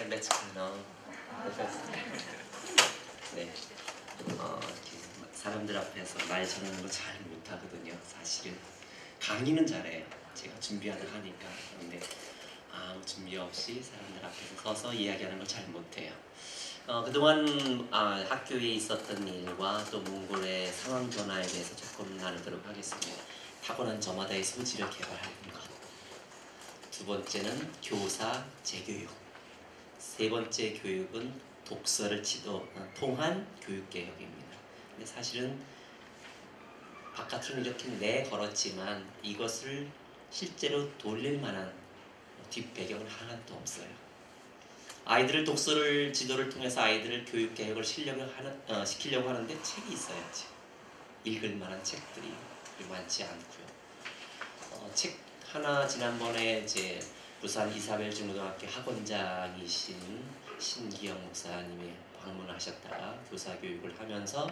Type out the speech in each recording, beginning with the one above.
Let's go now. 네, 이렇게 사람들 앞에서 말 전하는 거 잘 못하거든요. 사실은 강의는 잘해요. 제가 준비하다 하니까. 그런데 아무 준비 없이 사람들 앞에서 서서 이야기하는 걸 잘 못해요. 그동안 학교에 있었던 일과 또 몽골의 상황 변화에 대해서 조금 나누도록 하겠습니다. 타고난 저마다의 소질을 개발하는 것. 두 번째는 교사 재교육. 세 번째 교육은 독서를 통한 교육개혁입니다. 근데 사실은 바깥으로는 이렇게 내걸었지만 이것을 실제로 돌릴 만한 뒷배경은 하나도 없어요. 아이들을 독서를 지도를 통해서 아이들을 교육개혁을 시키려고 하는데 책이 있어야지. 읽을 만한 책들이 많지 않고요. 책 하나 지난번에 이제 부산 이사벨 중고등학교 학원장이신 신기영 목사님이 방문하셨다가 교사 교육을 하면서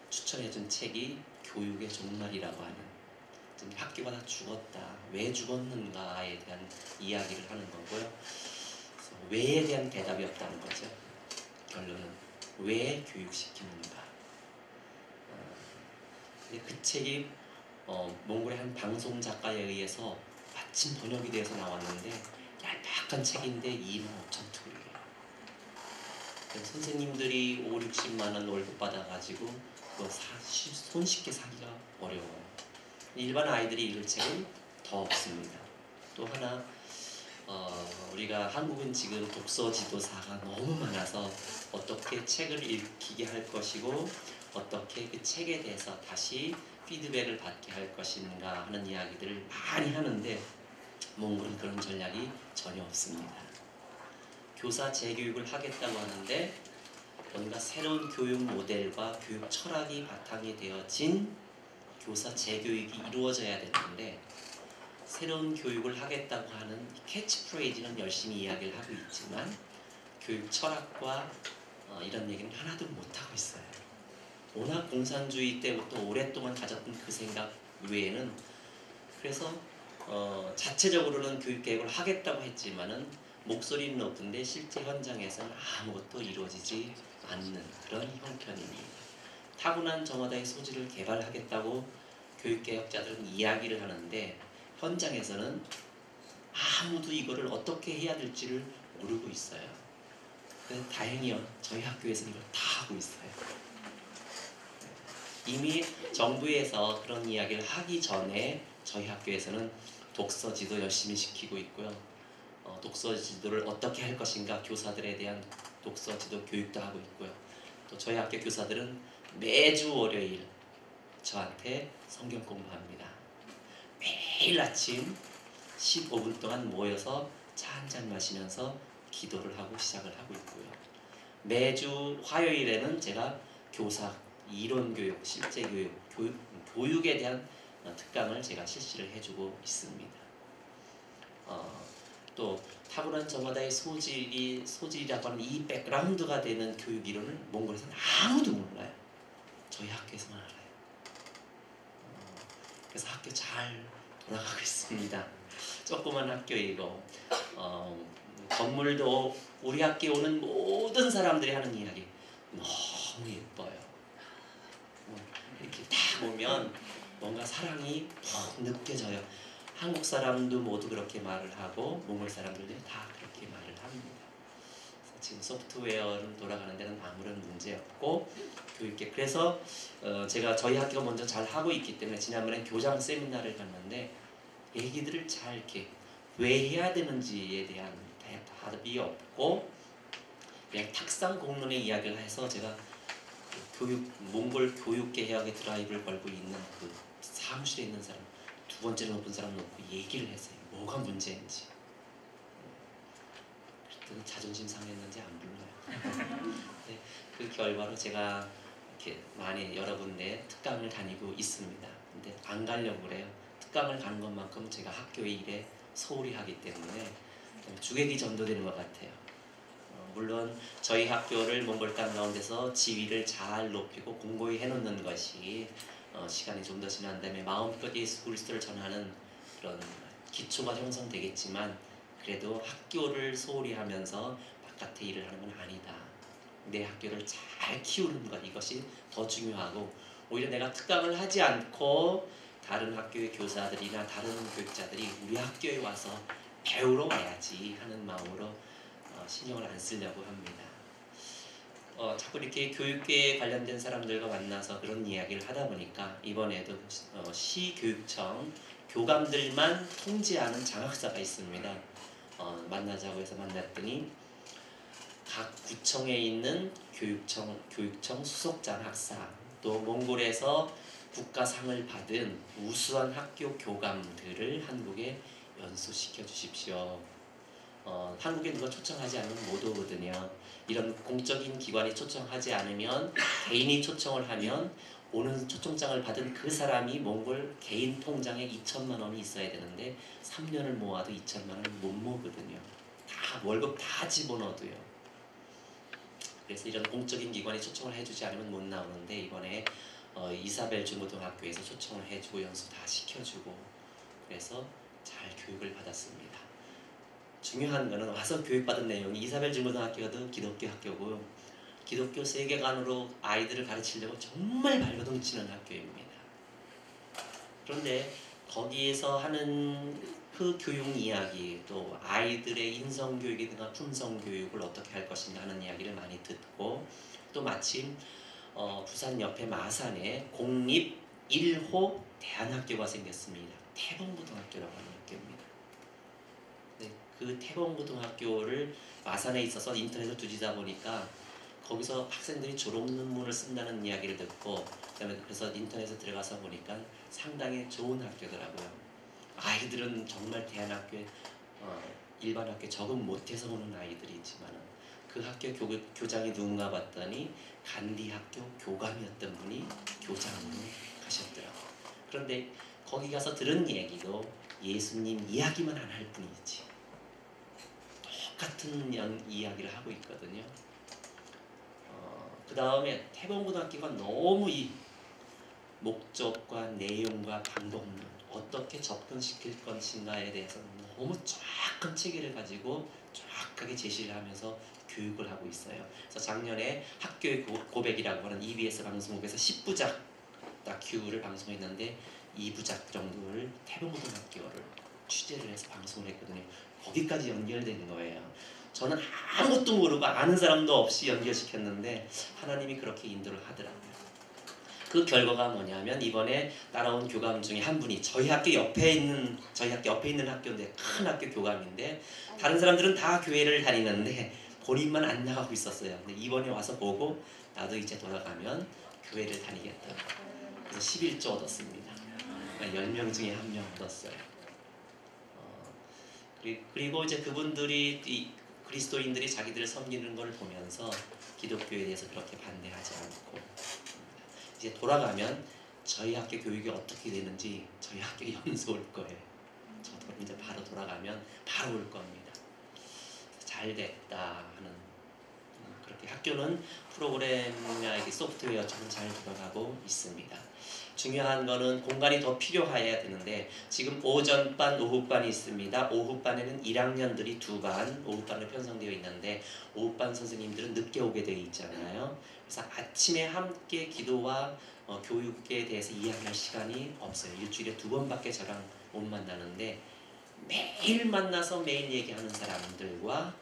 추천해준 책이 교육의 종말이라고 하는, 학교가 다 죽었다, 왜 죽었는가에 대한 이야기를 하는 거고요. 왜에 대한 대답이 없다는 거죠. 결론은 왜 교육시키는가. 근데 그 책이 몽골의 한 방송 작가에 의해서 마침 번역이 돼서 나왔는데 얄팍한 책인데 25,000투르예요. 선생님들이 5, 60만 원 월급 받아가지고 그거 손쉽게 사기가 어려워요. 일반 아이들이 읽을 책은 더 없습니다. 또 하나, 우리가 한국은 지금 독서 지도사가 너무 많아서 어떻게 책을 읽히게 할 것이고 어떻게 그 책에 대해서 다시 피드백을 받게 할 것인가 하는 이야기들을 많이 하는데 몽골은 그런 전략이 전혀 없습니다. 교사 재교육을 하겠다고 하는데 뭔가 새로운 교육 모델과 교육 철학이 바탕이 되어진 교사 재교육이 이루어져야 되는데 새로운 교육을 하겠다고 하는 캐치프레이즈는 열심히 이야기를 하고 있지만 교육 철학과 이런 얘기는 하나도 못하고 있어요. 워낙 공산주의 때부터 오랫동안 가졌던 그 생각 외에는, 그래서 자체적으로는 교육계획을 하겠다고 했지만은 목소리는 높은데 실제 현장에서는 아무것도 이루어지지 않는 그런 형편입니다. 타고난 저마다의 소질을 개발하겠다고 교육개혁자들은 이야기를 하는데 현장에서는 아무도 이거를 어떻게 해야 될지를 모르고 있어요. 다행히요, 저희 학교에서는 이걸 다 하고 있어요. 이미 정부에서 그런 이야기를 하기 전에 저희 학교에서는 독서 지도 열심히 시키고 있고요. 독서 지도를 어떻게 할 것인가 교사들에 대한 독서 지도 교육도 하고 있고요. 또 저희 학교 교사들은 매주 월요일 저한테 성경 공부합니다. 매일 아침 15분 동안 모여서 차 한잔 마시면서 기도를 하고 시작을 하고 있고요. 매주 화요일에는 제가 교사 이론교육, 실제교육, 교육에 대한 특강을 제가 실시를 해주고 있습니다. 또 타고난 저마다의 소질이라고 하는 이 백그라운드가 되는 교육 이론을 몽골에서는 아무도 몰라요. 저희 학교에서만 알아요. 그래서 학교 잘 돌아가고 있습니다. 조그만 학교이고 건물도 우리 학교에 오는 모든 사람들이 하는 이야기 너무 예뻐요. 이렇게 딱 보면 뭔가 사랑이 더 느껴져요. 한국 사람도 모두 그렇게 말을 하고 몽골 사람들도 다 그렇게 말을 합니다. 지금 소프트웨어를 돌아가는 데는 아무런 문제 없고 교육계, 그래서 제가 저희 학교가 먼저 잘 하고 있기 때문에 지난번에 교장 세미나를 갔는데 얘기들을 잘 이렇게 왜 해야 되는지에 대한 답이 없고 그냥 탁상 공론의 이야기를 해서 제가 몽골 교육개혁의 드라이브를 걸고 있는 그 사무실에 있는 사람, 두 번째로 높은 사람 놓고 얘기를 했어요. 뭐가 문제인지. 그랬더니 자존심 상했는지 안 불러요. 네, 그 결과로 제가 이렇게 많이 여러 군데 특강을 다니고 있습니다. 근데 안 가려고 그래요. 특강을 가는 것만큼 제가 학교의 일에 소홀히 하기 때문에 주객이 전도되는 것 같아요. 물론 저희 학교를 몽골 땅 가운데서 지위를 잘 높이고 공고히 해놓는 것이 시간이 좀 더 지난 다음에 마음껏 예수 그리스도를 전하는 그런 기초가 형성되겠지만 그래도 학교를 소홀히 하면서 바깥에 일을 하는 건 아니다. 내 학교를 잘 키우는 것, 이것이 더 중요하고, 오히려 내가 특강을 하지 않고 다른 학교의 교사들이나 다른 교육자들이 우리 학교에 와서 배우러 와야지 하는 마음으로 신경을 안 쓰려고 합니다. 자꾸 이렇게 교육계에 관련된 사람들과 만나서 그런 이야기를 하다 보니까 이번에도 시교육청 교감들만 통제하는 장학사가 있습니다. 만나자고 해서 만났더니 각 구청에 있는 교육청 수석 장학사, 또 몽골에서 국가상을 받은 우수한 학교 교감들을 한국에 연수시켜 주십시오. 한국에 누가 초청하지 않으면 못 오거든요. 이런 공적인 기관이 초청하지 않으면, 개인이 초청을 하면 오는 초청장을 받은 그 사람이 몽골 개인 통장에 2천만 원이 있어야 되는데 3년을 모아도 2천만 원을 못 모으거든요. 다 월급 다 집어넣어도요. 그래서 이런 공적인 기관이 초청을 해주지 않으면 못 나오는데, 이번에 이사벨 중고등학교에서 초청을 해주고 연수 다 시켜주고, 그래서 잘 교육을 받았습니다. 중요한 거는 와서 교육받은 내용이, 이사벨 중고등학교도 기독교 학교고요. 기독교 세계관으로 아이들을 가르치려고 정말 발버둥 치는 학교입니다. 그런데 거기에서 하는 그 교육 이야기, 또 아이들의 인성교육이나 품성교육을 어떻게 할 것인가 하는 이야기를 많이 듣고, 또 마침 부산 옆에 마산에 공립 1호 대안학교가 생겼습니다. 태봉고등학교라고 하는 학교입니다. 네, 그 태봉고등학교를 마산에 있어서 인터넷을 뒤지다 보니까 거기서 학생들이 졸업 논문을 쓴다는 이야기를 듣고, 그다음에 그래서 인터넷에 들어가서 보니까 상당히 좋은 학교더라고요. 아이들은 정말 대안학교에 일반 학교에 적응 못해서 오는 아이들이지만 그 학교 교장이 누군가 봤더니 간디 학교 교감이었던 분이 교장으로 가셨더라고요. 그런데 거기 가서 들은 얘기도 예수님 이야기만 안 할 뿐이지 똑같은 이야기를 하고 있거든요. 그 다음에 태봉고등학교가 너무 이 목적과 내용과 방법론, 어떻게 접근시킬 것인가에 대해서 너무 정확한 체계를 가지고 정확하게 제시를 하면서 교육을 하고 있어요. 그래서 작년에 학교의 고백이라고 하는 EBS 방송국에서 10부작 다큐를 방송했는데 2부작 정도를 태봉고등학교를 취재를 해서 방송을 했거든요. 거기까지 연결되는 거예요. 저는 아무것도 모르고 아는 사람도 없이 연결시켰는데 하나님이 그렇게 인도를 하더라고요. 그 결과가 뭐냐면, 이번에 따라온 교감 중에 한 분이 저희 학교 옆에 있는 학교인데, 큰 학교 교감인데 다른 사람들은 다 교회를 다니는데 본인만 안 나가고 있었어요. 근데 이번에 와서 보고 나도 이제 돌아가면 교회를 다니겠다. 그래서 11조 얻었습니다. 10명 중에 1명 얻었어요. 그리고 이제 그분들이 그리스도인들이 자기들을 섬기는 걸 보면서 기독교에 대해서 그렇게 반대하지 않고, 이제 돌아가면 저희 학교 교육이 어떻게 되는지 저희 학교 연수 올 거예요. 저도 이제 바로 돌아가면 바로 올 겁니다. 잘 됐다 하는, 그렇게 학교는 프로그램이나 소프트웨어처럼 잘 돌아가고 있습니다. 중요한 거는 공간이 더 필요해야 되는데, 지금 오전반, 오후반이 있습니다. 오후반에는 1학년들이 2반, 오후반으로 편성되어 있는데 오후반 선생님들은 늦게 오게 되어 있잖아요. 그래서 아침에 함께 기도와 교육에 대해서 이야기할 시간이 없어요. 일주일에 2번밖에 저랑 못 만나는데, 매일 만나서 매일 얘기하는 사람들과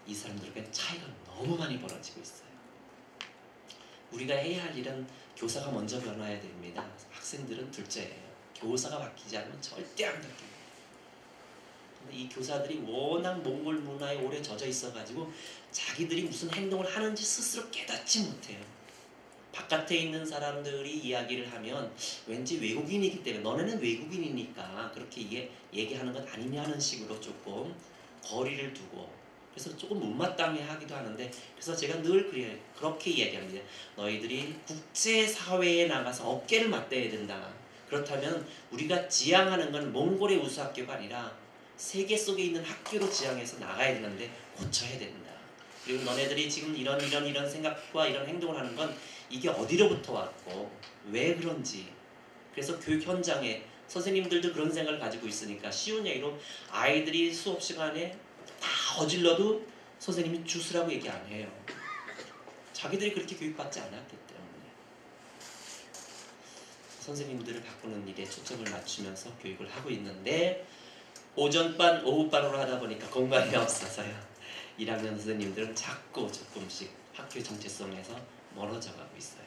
이 사람들과 차이가 너무 많이 벌어지고 있어요. 우리가 해야 할 일은 교사가 먼저 변화해야 됩니다. 학생들은 둘째예요. 교사가 바뀌지 않으면 절대 안 바뀌어요. 근데 이 교사들이 워낙 몽골 문화에 오래 젖어 있어가지고 자기들이 무슨 행동을 하는지 스스로 깨닫지 못해요. 바깥에 있는 사람들이 이야기를 하면 왠지 외국인이기 때문에, 너네는 외국인이니까 그렇게 얘기하는 것 아니냐 하는 식으로 조금 거리를 두고, 그래서 조금 못마땅해 하기도 하는데, 그래서 제가 늘 그렇게 이야기합니다. 너희들이 국제사회에 나가서 어깨를 맞대야 된다. 그렇다면 우리가 지향하는 건 몽골의 우수학교가 아니라 세계 속에 있는 학교로 지향해서 나가야 되는데 고쳐야 된다. 그리고 너네들이 지금 이런 생각과 이런 행동을 하는 건 이게 어디로부터 왔고 왜 그런지, 그래서 교육 현장에 선생님들도 그런 생각을 가지고 있으니까, 쉬운 얘기로 아이들이 수업 시간에 다 어질러도 선생님이 주스라고 얘기 안 해요. 자기들이 그렇게 교육받지 않았기 때문에. 선생님들을 바꾸는 일에 초점을 맞추면서 교육을 하고 있는데 오전반, 오후반으로 하다 보니까 공간이 없어서요. 1학년 선생님들은 자꾸 조금씩 학교 정체성에서 멀어져 가고 있어요.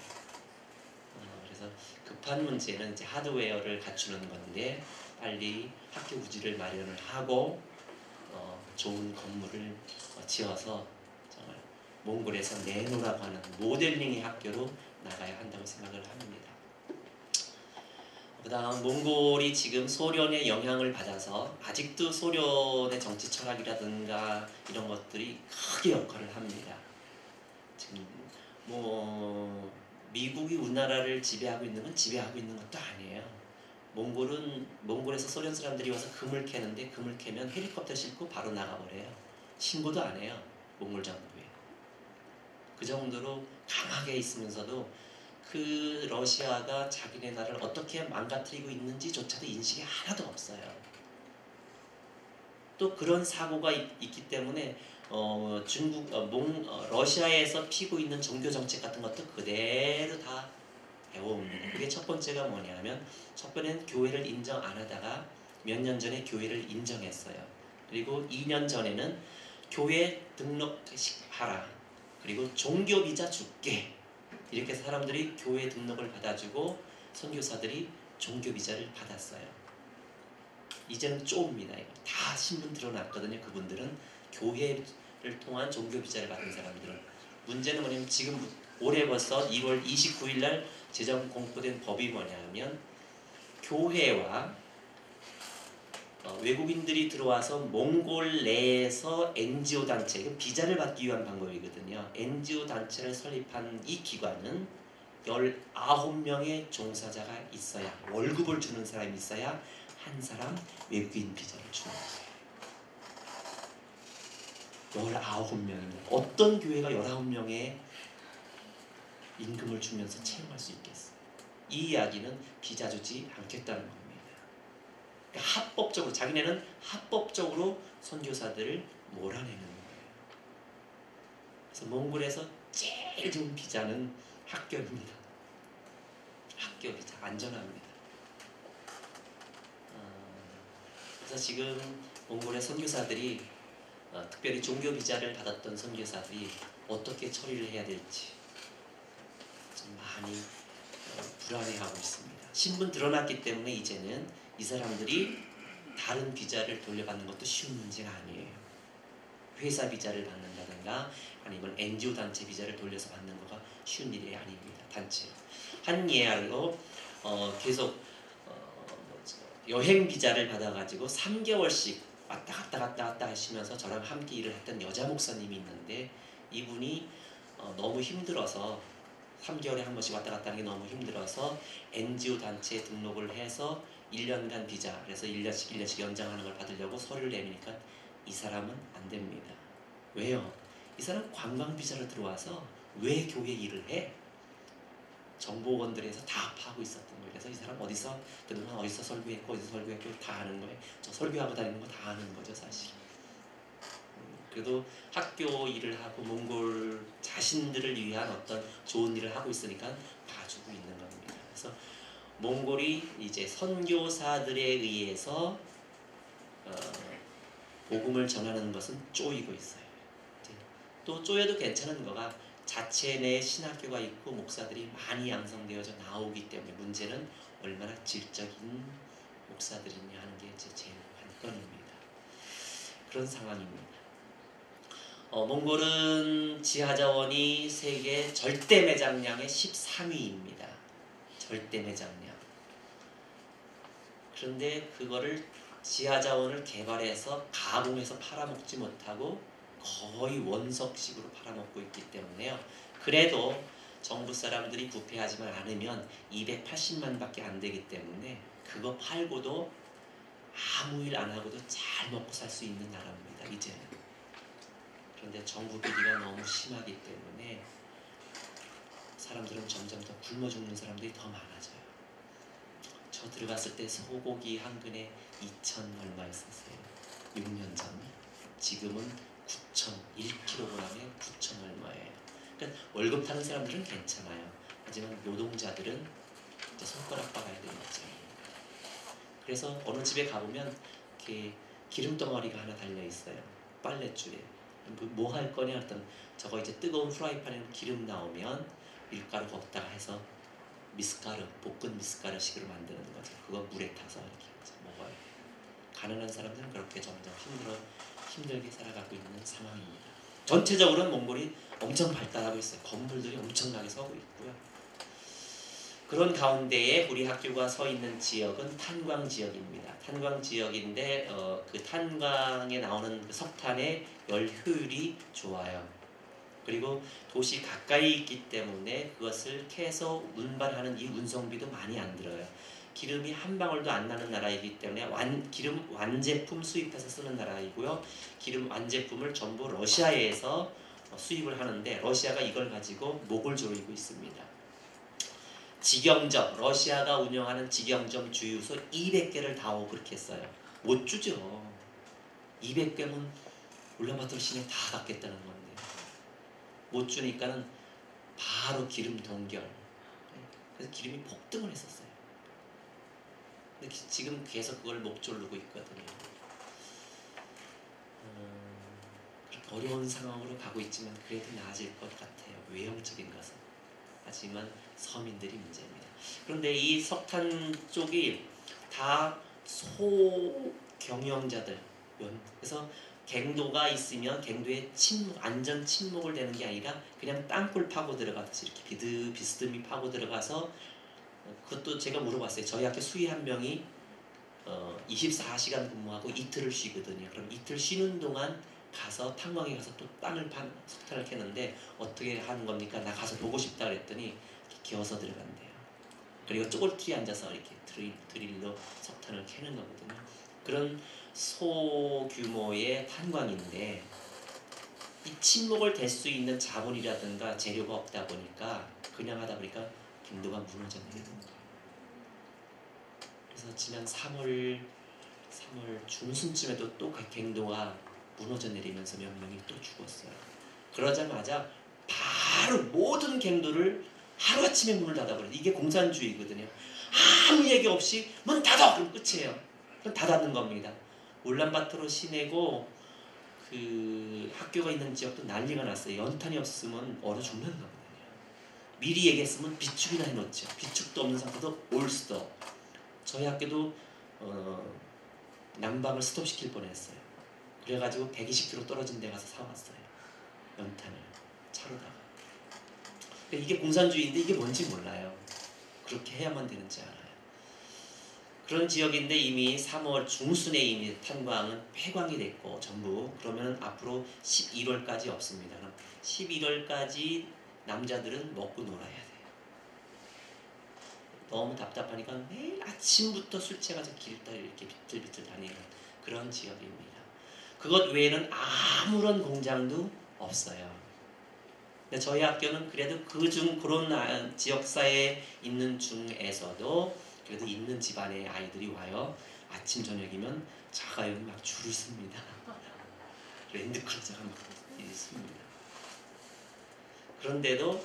그래서 급한 문제는 이제 하드웨어를 갖추는 건데 빨리 학교 부지를 마련을 하고 좋은 건물을 지어서 정말 몽골에서 내노라고 하는 모델링의 학교로 나가야 한다고 생각을 합니다. 그 다음 몽골이 지금 소련의 영향을 받아서 아직도 소련의 정치 철학이라든가 이런 것들이 크게 역할을 합니다. 지금 뭐 미국이 우리나라를 지배하고 있는 건 지배하고 있는 것도 아니에요. 몽골에서 소련 사람들이 와서 금을 캐는데 금을 캐면 헬리콥터 싣고 바로 나가버려요. 신고도 안 해요. 몽골 정부에. 그 정도로 강하게 있으면서도 그 러시아가 자기네 나라를 어떻게 망가뜨리고 있는지조차도 인식이 하나도 없어요. 또 그런 사고가 있기 때문에 러시아에서 피고 있는 종교 정책 같은 것도 그대로 다 배워옵니다. 그게 첫 번째가 뭐냐면 첫 번째는 교회를 인정 안 하다가 몇 년 전에 교회를 인정했어요. 그리고 2년 전에는 교회 등록하라. 그리고 종교 비자 줄게. 이렇게 사람들이 교회 등록을 받아주고 선교사들이 종교 비자를 받았어요. 이제는 쪼입니다. 다 신분 드러났거든요. 그분들은 교회를 통한 종교 비자를 받은 사람들은. 문제는 뭐냐면 지금 올해 벌써 2월 29일 날 제정 공포된 법이 뭐냐면 교회와 외국인들이 들어와서 몽골 내에서 NGO 단체, 비자를 받기 위한 방법이거든요. NGO 단체를 설립한 이 기관은 19명의 종사자가 있어야, 월급을 주는 사람이 있어야 한 사람 외국인 비자를 주는 거예요. 19명입니다. 어떤 교회가 19명의 임금을 주면서 채용할 수 있겠어요? 이 이야기는 비자 주지 않겠다는 겁니다. 그러니까 합법적으로, 자기네는 합법적으로 선교사들을 몰아내는 거예요. 그래서 몽골에서 제일 좋은 비자는 학교입니다. 학교 비자, 안전합니다. 그래서 지금 몽골의 선교사들이 특별히 종교 비자를 받았던 선교사들이 어떻게 처리를 해야 될지 좀 많이 불안해하고 있습니다. 신분 드러났기 때문에 이제는 이 사람들이 다른 비자를 돌려받는 것도 쉬운 문제가 아니에요. 회사 비자를 받는다든가 아니면 NGO 단체 비자를 돌려서 받는 거가 쉬운 일이 아닙니다. 단체. 한 예알로 계속 여행 비자를 받아가지고 3개월씩 왔다 갔다 하시면서 저랑 함께 일을 했던 여자 목사님이 있는데 이분이 너무 힘들어서 3개월에 한 번씩 왔다 갔다 하는 게 너무 힘들어서 NGO 단체에 등록을 해서 1년간 비자, 그래서 1년씩 연장하는 걸 받으려고 서류를 내미니까 이 사람은 안 됩니다. 왜요? 이 사람 관광 비자로 들어와서 왜 교회 일을 해? 정보원들에서 다 파고 있었던 거예요. 그래서 이 사람 그동안 어디서 설교했고 다 아는 거예요. 저 설교하고 다니는 거 다 아는 거죠, 사실. 그래도 학교 일을 하고 몽골 자신들을 위한 어떤 좋은 일을 하고 있으니까 봐주고 있는 겁니다. 그래서 몽골이 이제 선교사들에 의해서 복음을 전하는 것은 쪼이고 있어요. 또 쪼여도 괜찮은 거가 자체 내 신학교가 있고 목사들이 많이 양성되어져 나오기 때문에 문제는 얼마나 질적인 목사들이냐 하는 게 제일 관건입니다. 그런 상황입니다. 몽골은 지하자원이 세계 절대 매장량의 13위입니다. 절대 매장량. 그런데 그거를 지하자원을 개발해서 가공해서 팔아먹지 못하고 거의 원석식으로 팔아먹고 있기 때문에요. 그래도 정부 사람들이 부패하지만 않으면 280만 밖에 안 되기 때문에 그거 팔고도 아무 일 안 하고도 잘 먹고 살 수 있는 나라입니다. 이제는. 그런데 정부 비리가 너무 심하기 때문에 사람들은 점점 더 굶어 죽는 사람들이 더 많아져요. 저 들어갔을 때 소고기 한 근에 2,000 얼마였었어요. 6년 전. 지금은 9천 1kg에 9천 얼마예요. 그러니까 월급 타는 사람들은 괜찮아요. 하지만 노동자들은 이제 손가락 박아야 되는 거죠. 그래서 어느 집에 가보면 이렇게 기름 덩어리가 하나 달려 있어요. 빨랫줄에. 뭐 할 거냐 했더니 저거 이제 뜨거운 프라이팬에 기름 나오면 밀가루 거기다가 해서 미숫가루, 볶은 미숫가루식으로 만드는 거죠. 그거 물에 타서 이렇게 먹어요. 가난한 사람들은 그렇게 점점 힘들게 살아가고 있는 상황입니다. 전체적으로는 몽골이 엄청 발달하고 있어요. 건물들이 엄청나게 서고 있고요. 그런 가운데에 우리 학교가 서 있는 지역은 탄광 지역입니다. 탄광 지역인데 그 탄광에 나오는 그 석탄의 열 효율이 좋아요. 그리고 도시 가까이 있기 때문에 그것을 캐서 운반하는 이 운송비도 많이 안 들어요. 기름이 한 방울도 안 나는 나라이기 때문에 기름 완제품 수입해서 쓰는 나라이고요. 기름 완제품을 전부 러시아에서 수입을 하는데 러시아가 이걸 가지고 목을 조이고 있습니다. 직영점, 러시아가 운영하는 직영점 주유소 200개를 다 그렇게 했어요. 못 주죠. 200개면 울란바토르 시내 다 갖겠다는 건데 못 주니까는 바로 기름 동결. 그래서 기름이 폭등을 했었어요. 근데 지금 계속 그걸 목 조르고 있거든요. 그렇게 어려운 상황으로 가고 있지만 그래도 나아질 것 같아요. 외형적인 것은. 하지만 서민들이 문제입니다. 그런데 이 석탄 쪽이 다 소경영자들. 그래서 갱도가 있으면 갱도에 안전 침묵을 내는 게 아니라 그냥 땅굴 파고 들어가듯이 이렇게 비스듬히 파고 들어가서 그것도 제가 물어봤어요. 저희 학교 수희 한 명이 24시간 근무하고 이틀을 쉬거든요. 그럼 이틀 쉬는 동안 가서 탄광에 가서 또 석탄을 캐는데 어떻게 하는 겁니까? 나 가서 보고 싶다 그랬더니 기어서 들어간대요. 그리고 쪼글트리 앉아서 이렇게 드릴로 석탄을 캐는 거거든요. 그런 소규모의 탄광인데 이 침묵을 댈 수 있는 자본이라든가 재료가 없다 보니까 그냥 하다 보니까 갱도가 무너져 내리는 거예요. 그래서 지난 3월 중순쯤에도 또 갱도가 무너져 내리면서 몇 명이 또 죽었어요. 그러자마자 바로 모든 갱도를 하루아침에 문을 닫아버려요. 이게 공산주의거든요. 아무 얘기 없이 문 닫아! 그럼 끝이에요. 그럼 닫는 겁니다. 울란바토르 시내고 그 학교가 있는 지역도 난리가 났어요. 연탄이 없으면 얼어 죽는 거거든요. 미리 얘기했으면 비축이나 해놓죠. 비축도 없는 상태도 올 수도. 저희 학교도 난방을 스톱시킬 뻔했어요. 그래가지고 120km 떨어진 데 가서 사왔어요. 연탄을 차로다가. 이게 공산주의인데 이게 뭔지 몰라요. 그렇게 해야만 되는지 알아요. 그런 지역인데 이미 3월 중순에 이미 탄광은 폐광이 됐고 전부. 그러면 앞으로 11월까지 없습니다. 그럼 11월까지 남자들은 먹고 놀아야 돼요. 너무 답답하니까 매일 아침부터 술 취해가지고 길 따라 이렇게 비틀비틀 다니는 그런 지역입니다. 그것 외에는 아무런 공장도 없어요. 근데 저희 학교는 그래도 그런 지역사회에 있는 중에서도 그래도 있는 집안의 아이들이 와요. 아침 저녁이면 자가용이 막 줄을 씁니다. 랜드크루저가 막 있습니다. 그런데도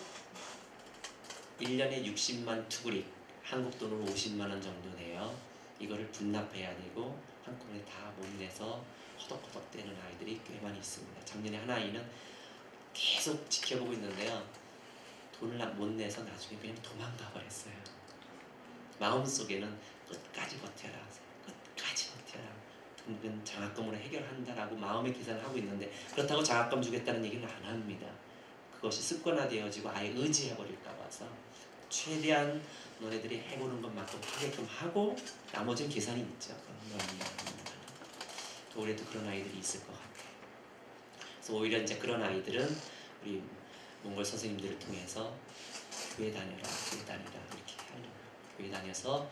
1년에 60만 투구릭, 한국 돈으로 50만 원 정도 돼요. 이거를 분납해야 되고 한꺼번에 다 못 내서 허덕허덕 대는 아이들이 꽤 많이 있습니다. 작년에 한 아이는 계속 지켜보고 있는데요. 돈을 못 내서 나중에 그냥 도망가 버렸어요. 마음속에는 끝까지 버텨라. 끝까지 버텨라. 등근 장학금으로 해결한다라고 마음의 계산을 하고 있는데 그렇다고 장학금 주겠다는 얘기는 안 합니다. 그것이 습관화되어지고 아예 의지해버릴까 봐서 최대한 너네들이 해보는 것만큼 하게끔 하고 나머지는 계산이 있죠. 또 올해도 그런 아이들이 있을 것 같아요. 그래서 오히려 이제 그런 아이들은 우리 몽골 선생님들을 통해서 교회 다녀라 이렇게 하려고. 교회 다녀서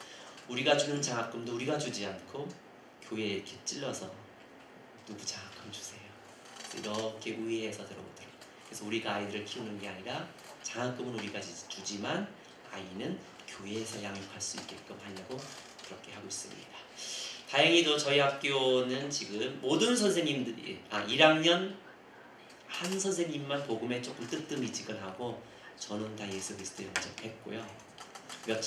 우리가 주는 장학금도 우리가 주지 않고 교회에 이렇게 찔러서 누구 장학금 주세요. 이렇게 의회에서 들어오더라고요. 그래서 우리가 아이들을 키우는 게 아니라 장학금은 우리가 주지만 아이는 교회에서 양육할 수 있게끔 하려고 그렇게 하고 있습니다. 다행히도 저희 학교는 지금 모든 선생님들이 1학년 한 선생님만 복음에 조금 뜨뜻미지근하고 저는 다 예수 그리스도 영접했고요. 제가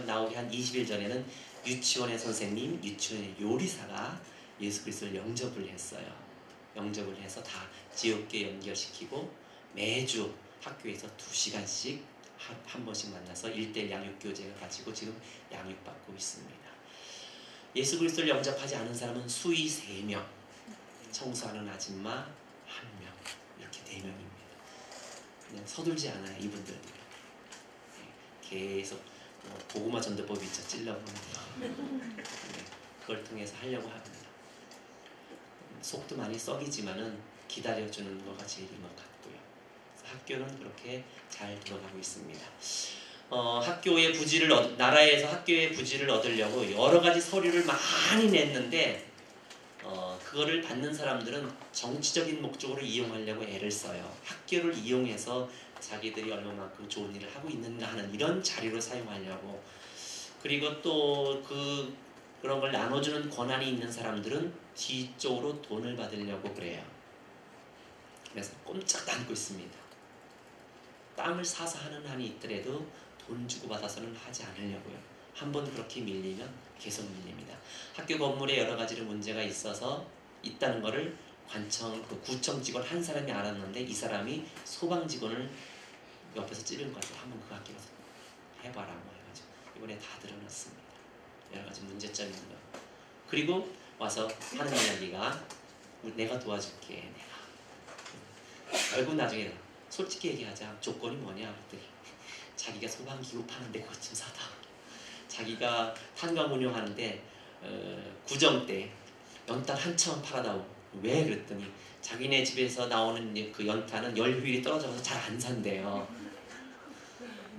나오기 한 20일 전에는 유치원의 선생님, 유치원의 요리사가 예수 그리스도를 영접을 했어요. 영접을 해서 다 지옥계 연결시키고 매주 학교에서 2시간씩 한 번씩 만나서 1:1 양육교제를 가지고 지금 양육받고 있습니다. 예수 그리스도를 영접하지 않은 사람은 수의 3명, 청소하는 아줌마 1명, 이렇게 4명입니다. 그냥 서둘지 않아요, 이분들도. 계속 고구마 전도법이 있죠, 찔러보는 거. 그걸 통해서 하려고 합니다. 속도 많이 썩이지만은 기다려주는 거가 제일인 것 같고요. 학교는 그렇게 잘 돌아가고 있습니다. 학교의 부지를 나라에서 학교의 부지를 얻으려고 여러 가지 서류를 많이 냈는데 그거를 받는 사람들은 정치적인 목적으로 이용하려고 애를 써요. 학교를 이용해서 자기들이 얼마만큼 좋은 일을 하고 있는가 하는 이런 자료를 사용하려고. 그리고 또 그런 걸 나눠주는 권한이 있는 사람들은 뒤쪽으로 돈을 받으려고 그래요. 그래서 꼼짝 않고 있습니다. 땅을 사서 하는 한이 있더라도 돈 주고 받아서는 하지 않으려고요. 한번 그렇게 밀리면 계속 밀립니다. 학교 건물에 여러 가지로 문제가 있다는 것을 구청 직원 한 사람이 알았는데 이 사람이 소방 직원을 옆에서 찌른 것 같아요. 한번 그 학교 가서 해봐라 뭐 해가지고 이번에 다 드러났습니다. 여러 가지 문제점이 있는 거. 그리고 와서 하는 이야기가 내가 도와줄게. 결국 나중에 솔직히 얘기하자. 조건이 뭐냐 그랬더니 자기가 소방기구 파는데 그것 좀 사다. 자기가 탄광 운영하는데 구정 때 연탄 한참 팔아다오. 왜 그랬더니 자기네 집에서 나오는 그 연탄은 열효율이 떨어져서 잘 안 산대요.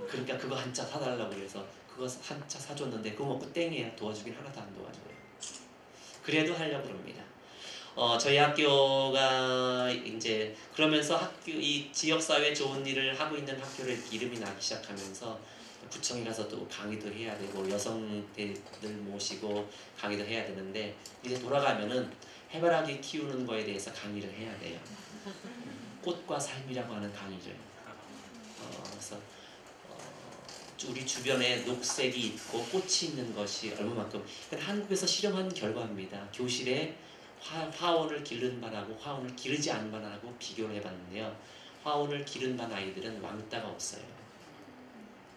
그러니까 그거 한 차 사달라고 그래서 그거 한 차 사줬는데 그거 먹고 땡이에요. 도와주긴 하나도 안 도와줘요. 그래도 하려고 그럽니다. 저희 학교가 이제 그러면서 이 지역사회에 좋은 일을 하고 있는 학교를 이름이 나기 시작하면서 구청에 가서 또 강의도 해야 되고 여성들 모시고 강의도 해야 되는데 이제 돌아가면은 해바라기 키우는 거에 대해서 강의를 해야 돼요. 꽃과 삶이라고 하는 강의를. 그래서 우리 주변에 녹색이 있고 꽃이 있는 것이 얼마만큼 한국에서 실험한 결과입니다. 교실에 화원을 기른 반하고 화원을 기르지 않은 반하고 비교를 해봤는데요. 화원을 기른 반 아이들은 왕따가 없어요.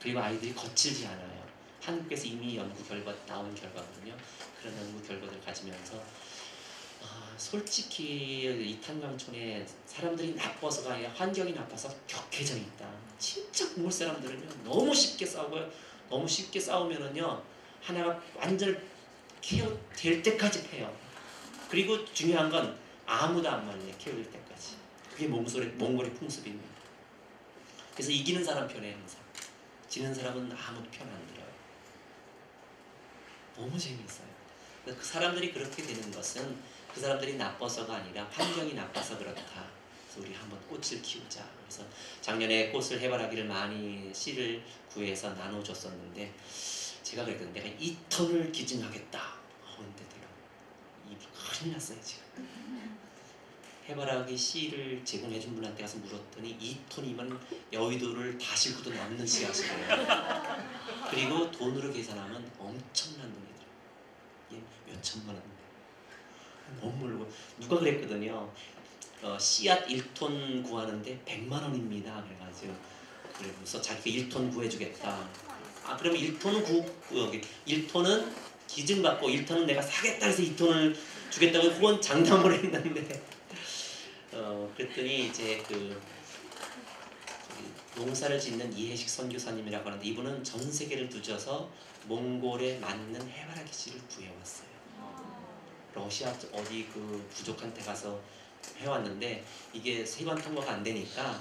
그리고 아이들이 거칠지 않아요. 한국에서 이미 연구 결과 나온 결과거든요. 그런 연구 결과를 가지면서 솔직히 이 탄광촌에 사람들이 나빠서가 아니라 환경이 나빠서 격해져 있다. 진짜 국물 사람들은요 너무 쉽게 싸우고요. 너무 쉽게 싸우면은요 하나가 완전 케어 될 때까지 패요. 그리고 중요한 건 아무도 안 말려 케어될 때까지. 그게 몽골의 풍습입니다. 그래서 이기는 사람 편에 항상. 지는 사람은 아무도 편 안 들어요. 너무 재미있어요. 그 사람들이 그렇게 되는 것은 그 사람들이 나빠서가 아니라 환경이 나빠서 그렇다. 그래서 우리 한번 꽃을 키우자. 그래서 작년에 꽃을 해바라기를 많이 씨를 구해서 나눠줬었는데 제가 그랬거든요. 내가 2톤을 기증하겠다. 근데 내가 입이 큰일 났어요 지금. 해바라기 씨를 제공해준 분한테 가서 물었더니 2톤이면 여의도를 다 싣고도 남는 씨앗이래요. 그리고 돈으로 계산하면 엄청난 돈이더라고요. 이게 몇 천만 원인데 못 모르고 누가 그랬거든요. 씨앗 1톤 구하는데 100만 원입니다. 그래가지고 그래서 자기가 1톤 구해주겠다. 그러면 1톤은 기증받고 1톤은 내가 사겠다 해서 2톤을 주겠다고 그건 장담을 했는데 그랬더니 이제 농사를 짓는 이해식 선교사님이라고 하는데 이분은 전 세계를 뒤져서 몽골에 맞는 해바라기 씨를 구해왔어요. 러시아 어디 부족한 데 가서 해왔는데 이게 세관 통과가 안 되니까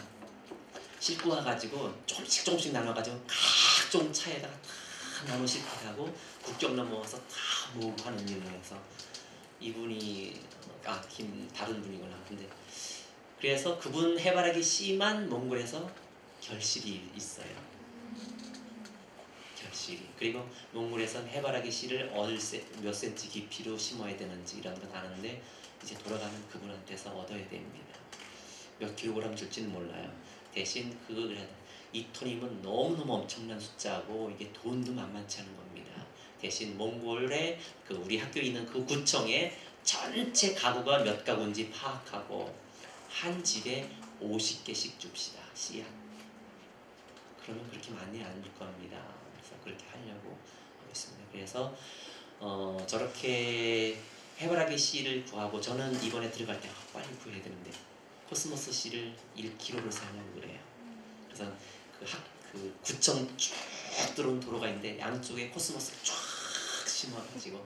싣고 와가지고 조금씩 나눠가지고 각종 차에다가 다 나눠 싣고 가고 국경 넘어와서 다 모으고 하는 일을 해서 이분이 다른 분이구나. 근데 그래서 그분 해바라기 씨만 몽골에서 결실이 있어요. 결실이. 그리고 몽골에선 해바라기 씨를 몇 센치 깊이로 심어야 되는지 이런 건 아는데 이제 돌아가면 그분한테서 얻어야 됩니다. 몇 킬로그램 줄지는 몰라요. 대신 그거 2톤이면 너무너무 엄청난 숫자고 이게 돈도 만만치 않은 겁니다. 대신 몽골에 그 우리 학교에 있는 그 구청에 전체 가구가 몇 가구인지 파악하고 한 집에 50개씩 줍시다. 씨앗. 그러면 그렇게 많이 안 줄 겁니다. 그래서 그렇게 하려고 하고 있습니다. 그래서 저렇게 해바라기 씨를 구하고 저는 이번에 들어갈 때 빨리 구해야 되는데 코스모스 씨를 1kg를 사려고 그래요. 그래서 그 구청 쭉 들어온 도로가 있는데 양쪽에 코스모스를 쫙 심어가지고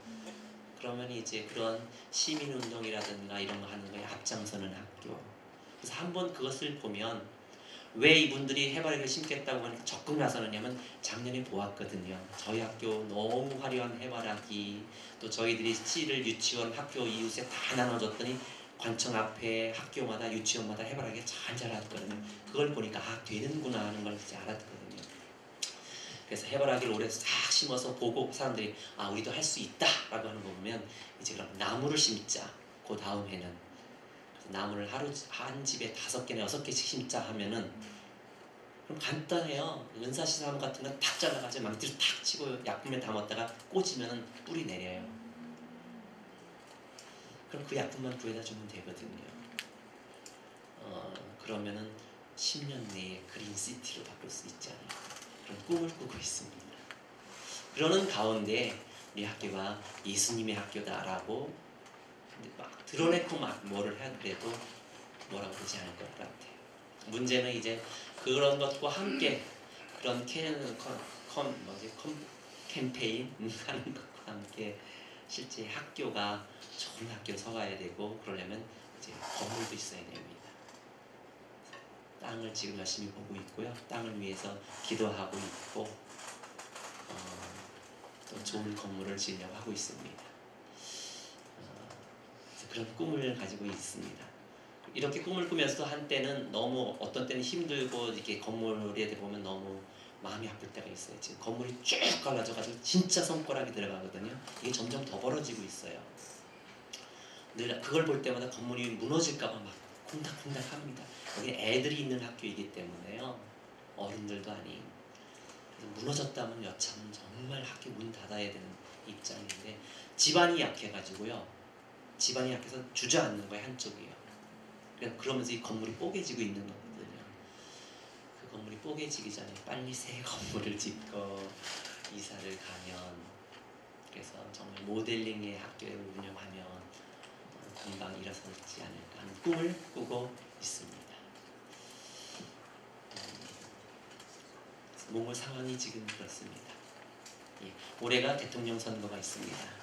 그러면 이제 그런 시민운동이라든가 이런 거 하는 거에 앞장서는 학교. 그래서 한번 그것을 보면 왜 이분들이 해바라기를 심겠다고 하니까 적극 나서느냐면 작년에 보았거든요. 저희 학교 너무 화려한 해바라기 또 저희들이 씨를 유치원 학교 이웃에 다 나눠줬더니 관청 앞에 학교마다 유치원마다 해바라기가 잘 자랐거든요. 그걸 보니까 되는구나 하는 걸 이제 알았거든요. 그래서 해바라기를 올해 싹 심어서 보고 사람들이 우리도 할 수 있다 라고 하는 거 보면 이제 그럼 나무를 심자. 그 다음 해는 나무를 한 집에 5개나 6개씩 심자 하면은 그럼 간단해요. 은사시사람 같은 건 탁 잘라가지고 망치를 탁 치고 약품에 담았다가 꽂으면 뿌리 내려요. 그럼 그 약품만 구해다 주면 되거든요. 그러면은 10년 내에 그린시티로 바꿀 수 있잖아요. 그런 꿈을 꾸고 있습니다. 그러는 가운데 우리 학교가 예수님의 학교다라고 막 드러내고 막 뭐를 하더라도 뭐라고 그러지 않을 것 같아요. 문제는 이제 그런 것과 함께 그런 캠페인 하는 것과 함께 실제 학교가 좋은 학교로 서가야 되고 그러려면 이제 건물도 있어야 됩니다. 땅을 지금 열심히 보고 있고요. 땅을 위해서 기도하고 있고 또 좋은 건물을 지으려고 하고 있습니다. 그런 꿈을 가지고 있습니다. 이렇게 꿈을 꾸면서도 한때는 너무 어떤 때는 힘들고 이렇게 건물에 보면 너무 마음이 아플 때가 있어요. 지금 건물이 쭉 갈라져가지고 진짜 손가락이 들어가거든요. 이게 점점 더 벌어지고 있어요. 늘 그걸 볼 때마다 건물이 무너질까봐 막 콩닥콩닥합니다. 여기 애들이 있는 학교이기 때문에요. 어른들도 아닌. 무너졌다면 여차하면 정말 학교 문 닫아야 되는 입장인데 집안이 약해가지고요. 집안이 약해서 주저앉는 거예요. 한쪽이요. 그러면서 이 건물이 뽀개지고 있는 거거든요. 그 건물이 뽀개지기 전에 빨리 새 건물을 짓고 이사를 가면 그래서 정말 모델링의 학교를 운영하면 금방 일어서지 않을까 하는 꿈을 꾸고 있습니다. 몽골 상황이 지금 그렇습니다. 올해가 대통령 선거가 있습니다.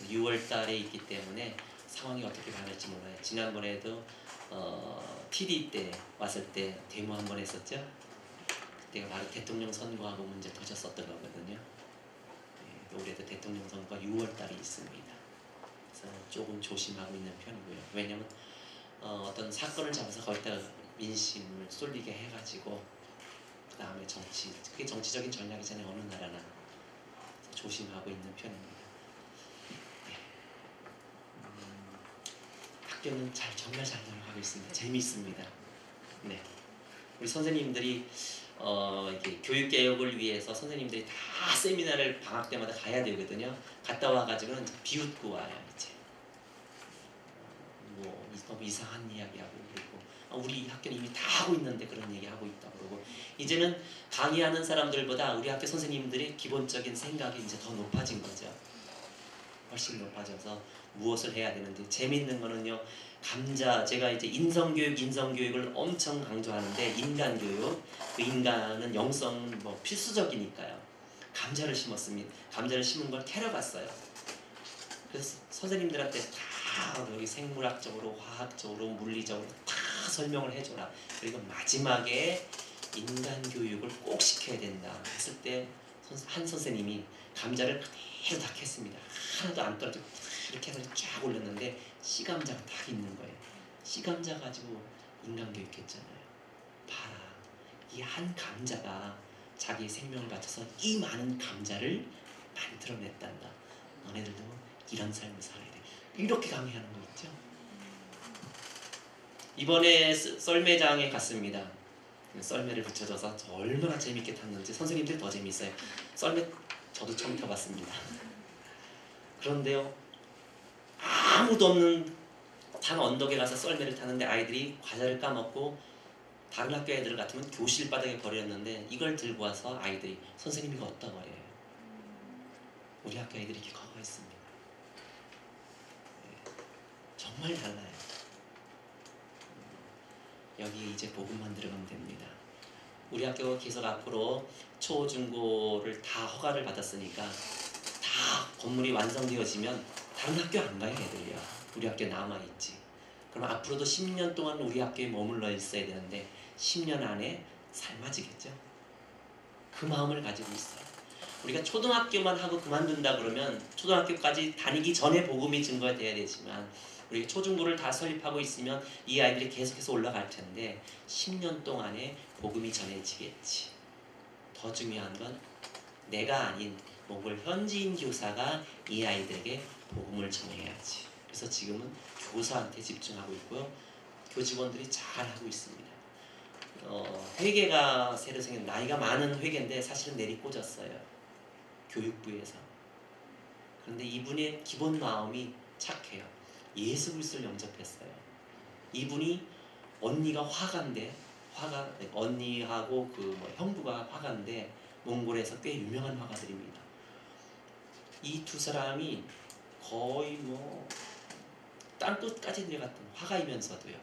6월 달에 있기 때문에 상황이 어떻게 변할지 몰라요. 지난번에도 PD 때 왔을 때 데모 한번 했었죠. 그때가 바로 대통령 선거하고 문제 터졌었던 거거든요. 올해도 대통령 선거가 6월 달에 있습니다. 그래서 조금 조심하고 있는 편이고요. 왜냐면 어떤 사건을 잡아서 거기다 민심을 쏠리게 해가지고 그 다음에 그게 정치적인 전략이잖아요. 어느 나라나. 조심하고 있는 편입니다. 학교는 정말 잘 돌아가고 있습니다. 재미있습니다. 네, 우리 선생님들이 이렇게 교육 개혁을 위해서 선생님들이 다 세미나를 방학 때마다 가야 되거든요. 갔다 와가지고는 비웃고 와요. 이제 너무 이상한 이야기하고 그리고 우리 학교는 이미 다 하고 있는데 그런 얘기하고 있다 그러고 이제는 강의하는 사람들보다 우리 학교 선생님들의 기본적인 생각이 이제 더 높아진 거죠. 훨씬 높아져서 무엇을 해야 되는데 재밌는 거는요. 제가 이제 인성교육을 엄청 강조하는데 인간교육, 그 인간은 영성 필수적이니까요. 감자를 심었습니다. 감자를 심은 걸 캐러갔어요. 그래서 선생님들한테 다 여기 생물학적으로, 화학적으로, 물리적으로 다 설명을 해줘라. 그리고 마지막에 인간교육을 꼭 시켜야 된다. 했을 때 한 선생님이 감자를 그대로 다 캤습니다. 하나도 안 떨어지고 이렇게 해서 쫙 올렸는데 씨감자가 딱 있는 거예요. 씨감자 가지고 인간교육 했잖아요. 봐라. 이 한 감자가 자기의 생명을 바쳐서 이 많은 감자를 만들어냈단다. 너네들도 이런 삶을 살아야 돼. 이렇게 강의하는 거 있죠. 이번에 썰매장에 갔습니다. 썰매를 붙여줘서 얼마나 재밌게 탔는지 선생님들 더 재밌어요. 썰매 저도 처음 타봤습니다. 그런데요, 아무도 없는 산 언덕에 가서 썰매를 타는데 아이들이 과자를 까먹고 다른 학교 애들 같으면 교실 바닥에 버렸는데 이걸 들고 와서 아이들이 선생님이 이거 어디다 버려요? 우리 학교 애들이 이렇게 커가 있습니다. 정말 달라요. 여기 이제 복음만 들어가면 됩니다. 우리 학교 계속 앞으로 초, 중고를 다 허가를 받았으니까 다 건물이 완성되어지면 다른 학교 안 가요 애들이야. 우리 학교에 남아있지. 그럼 앞으로도 10년 동안 우리 학교에 머물러 있어야 되는데 10년 안에 삶아지겠죠. 그 마음을 가지고 있어요. 우리가 초등학교만 하고 그만둔다 그러면 초등학교까지 다니기 전에 복음이 증거돼야 되지만 우리가 초중고를 다 설립하고 있으면 이 아이들이 계속해서 올라갈 텐데 10년 동안에 복음이 전해지겠지. 더 중요한 건 내가 아닌 몽골 현지인 교사가 이 아이들에게 복음을 전해야지. 그래서 지금은 교사한테 집중하고 있고요. 교직원들이 잘하고 있습니다. 회계가 새로 생긴 나이가 많은 회계인데 사실은 내리꽂았어요. 교육부에서. 그런데 이분의 기본 마음이 착해요. 예수 그리스도를 영접했어요. 이분이 언니가 화가인데 언니하고 그 형부가 화가인데 몽골에서 꽤 유명한 화가들입니다. 이 두 사람이 거의 땅끝까지 내려갔던 화가이면서도요.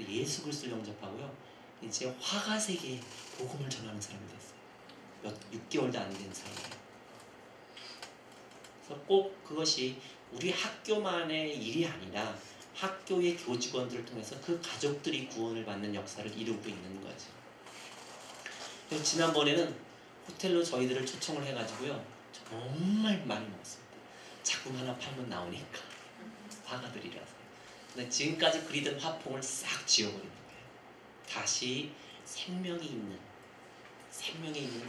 예수 그리스도를 영접하고요. 이제 화가 세계에 복음을 전하는 사람이 됐어요. 6개월도 안 된 사이에. 그래서 꼭 그것이 우리 학교만의 일이 아니라 학교의 교직원들을 통해서 그 가족들이 구원을 받는 역사를 이루고 있는 거죠. 그래서 지난번에는 호텔로 저희들을 초청을 해가지고요. 정말 많이 먹었습니다. 작품 하나 팔면 나오니까. 화가들이라서. 근데 지금까지 그리던 화풍을 싹 지워버리는 거예요. 다시 생명이 있는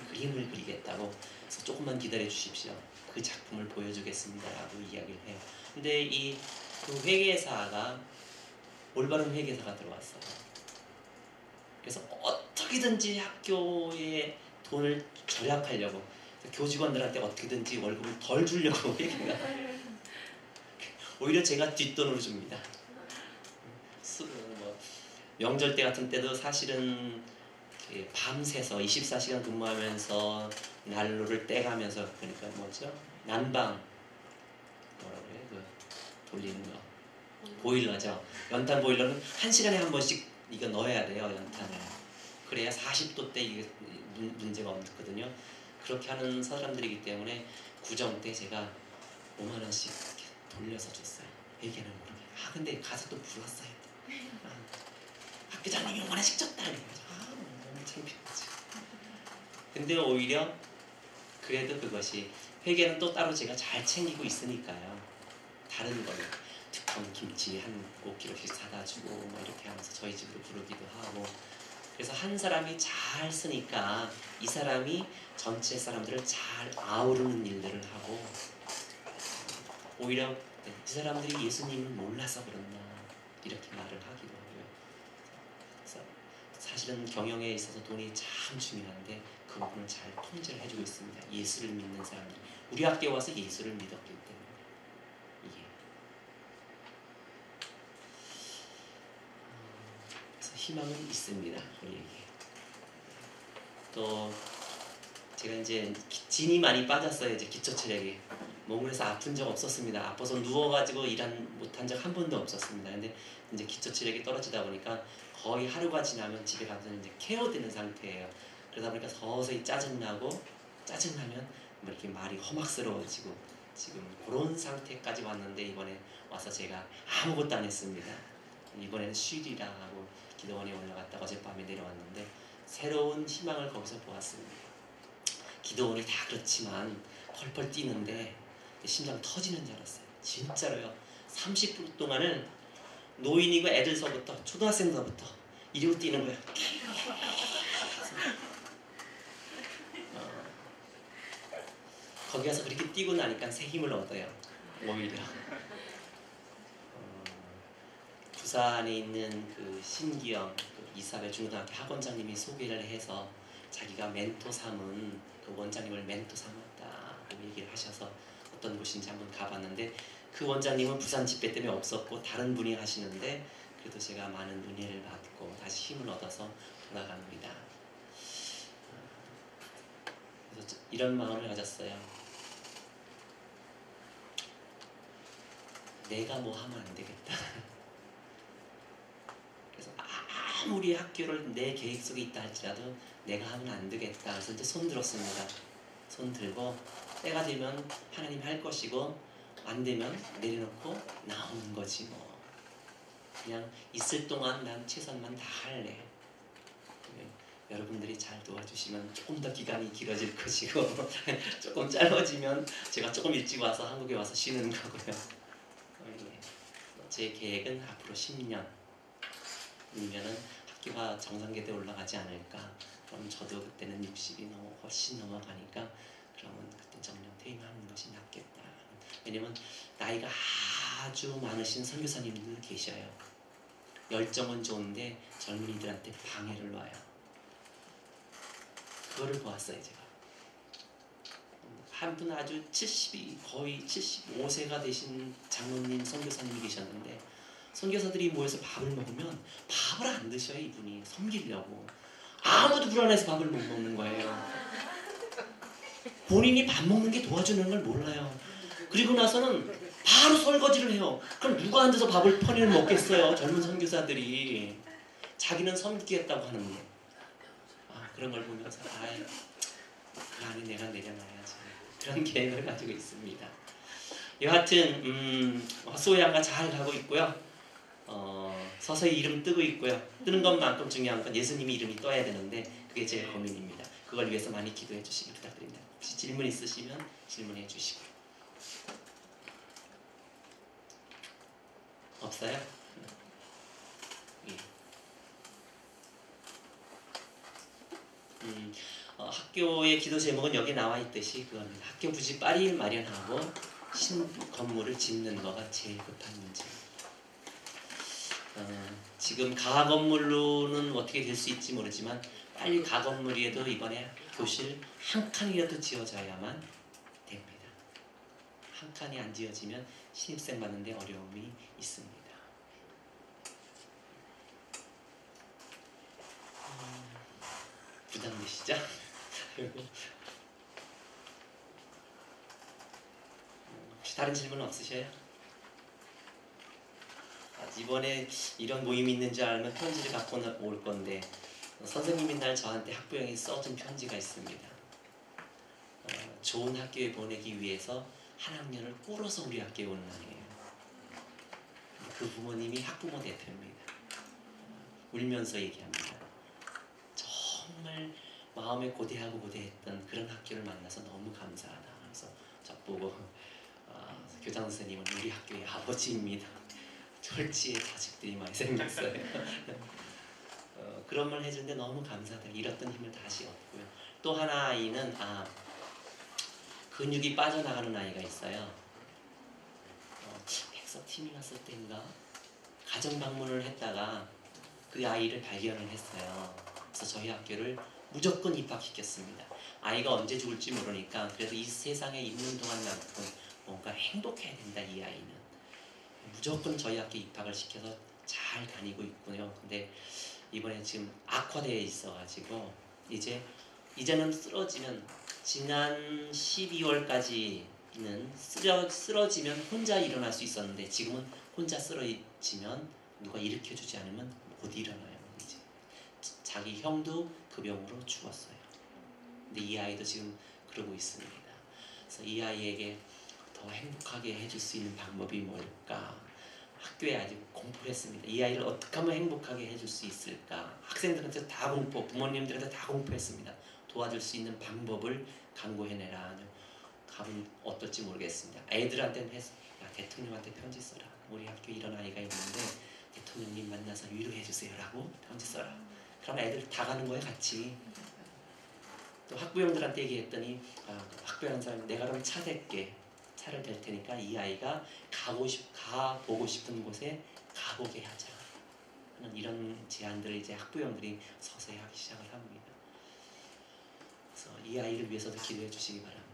그림을 그리겠다고. 그래서 조금만 기다려 주십시오. 그 작품을 보여주겠습니다라고 이야기를 해요. 근데 그 회계사가 올바른 회계사가 들어왔어요. 그래서 어떻게든지 학교에 돈을 절약하려고 교직원들한테 어떻게든지 월급을 덜 주려고 회계가 오히려 제가 뒷돈으로 줍니다. 명절 때 같은 때도 사실은 밤새서 24시간 근무하면서 난로를 떼가면서 그러니까 난방 뭐라고 해요? 그 돌리는 거 보일러죠. 연탄 보일러는 1시간에 한 번씩 이거 넣어야 돼요. 연탄을. 그래야 40도 때 이게 문제가 없거든요. 그렇게 하는 사람들이기 때문에 구정 때 제가 5만 원씩 돌려서 줬어요. 얘기는 모르게. 근데 가서 또 불렀어요. 학교장님이 5만 원씩 줬다. 너무 창피하지. 근데 오히려 그래도 그것이 회계는 또 따로 제가 잘 챙기고 있으니까요. 다른 거는 특허 김치 한 5kg씩 사다 주고 이렇게 하면서 저희 집으로 부르기도 하고. 그래서 한 사람이 잘 쓰니까 이 사람이 전체 사람들을 잘 아우르는 일들을 하고, 오히려 이 사람들이 예수님을 몰라서 그런다 이렇게 말을 하기도 하고요. 그래서 사실은 경영에 있어서 돈이 참 중요한데 그 부분을 잘 통제를 해주고 있습니다. 예수를 믿는 사람들, 우리 학교에 와서 예수를 믿었기 때문에. 이게 그래서 희망은 있습니다. 우리에게. 또 제가 이제 진이 많이 빠졌어요. 이제 기초체력이. 몽골에서 아픈 적 없었습니다. 아파서 누워가지고 못한 적 한 번도 없었습니다. 근데 이제 기초체력이 떨어지다 보니까 거의 하루가 지나면 집에 가서 이제 케어되는 상태예요. 그러다 보니까 서서히 짜증나면 이렇게 말이 험악스러워지고 지금 그런 상태까지 왔는데, 이번에 와서 제가 아무것도 안 했습니다. 이번에는 쉬리라 하고 기도원에 올라갔다가 어젯밤에 내려왔는데 새로운 희망을 거기서 보았습니다. 기도원이 다 그렇지만 펄펄 뛰는데 심장 터지는 줄 알았어요. 진짜로요. 30분 동안을 노인이고 애들서부터 초등학생서부터 이러고 뛰는 거예요. 거기 가서 그렇게 뛰고 나니까 새 힘을 얻어요. 오히려 부산에 있는 그 신기영 그 이사벨 중고등학교 학원장님이 소개를 해서 자기가 멘토 삼은 그 원장님을 멘토 삼았다고 얘기를 하셔서 어떤 곳인지 한번 가봤는데 그 원장님은 부산 집회 때문에 없었고 다른 분이 하시는데 그래도 제가 많은 은혜를 받고 다시 힘을 얻어서 돌아갑니다. 그래서 이런 마음을 가졌어요. 내가 뭐 하면 안 되겠다. 그래서 아무리 학교를 내 계획 속에 있다 할지라도 내가 하면 안 되겠다. 그래서 이제 손 들었습니다. 손 들고 때가 되면 하나님 할 것이고 안 되면 내려놓고 나오는 거지 뭐. 그냥 있을 동안 난 최선만 다할래. 여러분들이 잘 도와주시면 조금 더 기간이 길어질 것이고 조금 짧아지면 제가 조금 일찍 와서 한국에 와서 쉬는 거고요. 제 계획은 앞으로 10년이면은 학교가 정상계대에 올라가지 않을까. 그럼 저도 그때는 60이 훨씬 넘어가니까 그러면 그때 정년 퇴임하는 것이 낫겠다. 왜냐면 나이가 아주 많으신 선교사님들 계셔요. 열정은 좋은데 젊은이들한테 방해를 놔요. 그거를 보았어요 제가. 한 분 아주 70이 거의 75세가 되신 장로님 선교사님이 계셨는데 선교사들이 모여서 밥을 먹으면 밥을 안 드셔요. 이분이 섬기려고 아무도 불안해서 밥을 못 먹는 거예요. 본인이 밥 먹는 게 도와주는 걸 몰라요. 그리고 나서는 바로 설거지를 해요. 그럼 누가 앉아서 밥을 편의를 먹겠어요. 젊은 선교사들이 자기는 섬기겠다고 하는데 그런 걸 보면서 그 안에 내가 내려놔야지 그런 계획을 가지고 있습니다. 여하튼 소양가 잘 가고 있고요. 서서히 이름 뜨고 있고요. 뜨는 것만큼 중요한 건 예수님이 이름이 떠야 되는데 그게 제일 고민입니다. 그걸 위해서 많이 기도해 주시기 부탁드립니다. 혹시 질문 있으시면 질문해 주시고. 없어요? 예. 학교의 기도 제목은 여기 나와 있듯이 그겁니다. 학교 부지 빨리 마련하고 신 건물을 짓는 거가 제일 급한 문제입니다. 지금 가 건물로는 어떻게 될 수 있지 모르지만 빨리 가 건물에도 이번에 교실 한 칸이라도 지어져야만 됩니다. 한 칸이 안 지어지면 신입생 받는데 어려움이 있습니다. 부담되시죠? 혹시 다른 질문 없으셔요? 이번에 이런 모임이 있는 줄 알면 편지를 갖고 올 건데 선생님이 날 저한테 학부형이 써준 편지가 있습니다. 좋은 학교에 보내기 위해서 한 학년을 꿇어서 우리 학교에 오는 아이예요. 그 부모님이 학부모 대표입니다. 울면서 얘기합니다. 정말 마음에 고대하고 고대했던 그런 학교를 만나서 너무 감사하다. 그래서 저보고 교장 선생님은 우리 학교의 아버지입니다. 졸지에 자식들이 많이 생겼어요. 그런 말 해주는데 너무 감사하다. 잃었던 힘을 다시 얻고요. 또 하나 아이는 근육이 빠져나가는 아이가 있어요. 백서팀이 갔을 때인가 가정 방문을 했다가 그 아이를 발견을 했어요. 그래서 저희 학교를 무조건 입학시켰습니다. 아이가 언제 죽을지 모르니까 그래도 이 세상에 있는 동안만큼 뭔가 행복해야 된다 이 아이는. 무조건 저희 학교에 입학을 시켜서 잘 다니고 있고요. 근데 이번에 지금 악화되어 있어가지고 이제는 쓰러지면 지난 12월까지는 쓰러지면 혼자 일어날 수 있었는데 지금은 혼자 쓰러지면 누가 일으켜주지 않으면 못 일어나요. 이제 자기 형도 그 병으로 죽었어요. 근데 이 아이도 지금 그러고 있습니다. 그래서 이 아이에게 더 행복하게 해줄 수 있는 방법이 뭘까? 학교에 아직 공부를 했습니다. 이 아이를 어떻게 하면 행복하게 해줄 수 있을까? 학생들한테 다 부모님들한테 다 공부했습니다. 도와줄 수 있는 방법을 강구해내라. 가면 어떨지 모르겠습니다. 애들한테는 해서 대통령한테 편지 써라. 우리 학교에 이런 아이가 있는데 대통령님 만나서 위로해주세요라고 편지 써라. 그럼 애들 다 가는 거예요 같이. 또 학부형들한테 얘기했더니 학부형 사람 내가 그럼 차 댈게. 차를 댈 테니까 이 아이가 가보고 싶은 곳에 가보게 하자. 하는 이런 제안들을 이제 학부형들이 서서히 하기 시작을 합니다. 그래서 이 아이를 위해서도 기도해 주시기 바랍니다.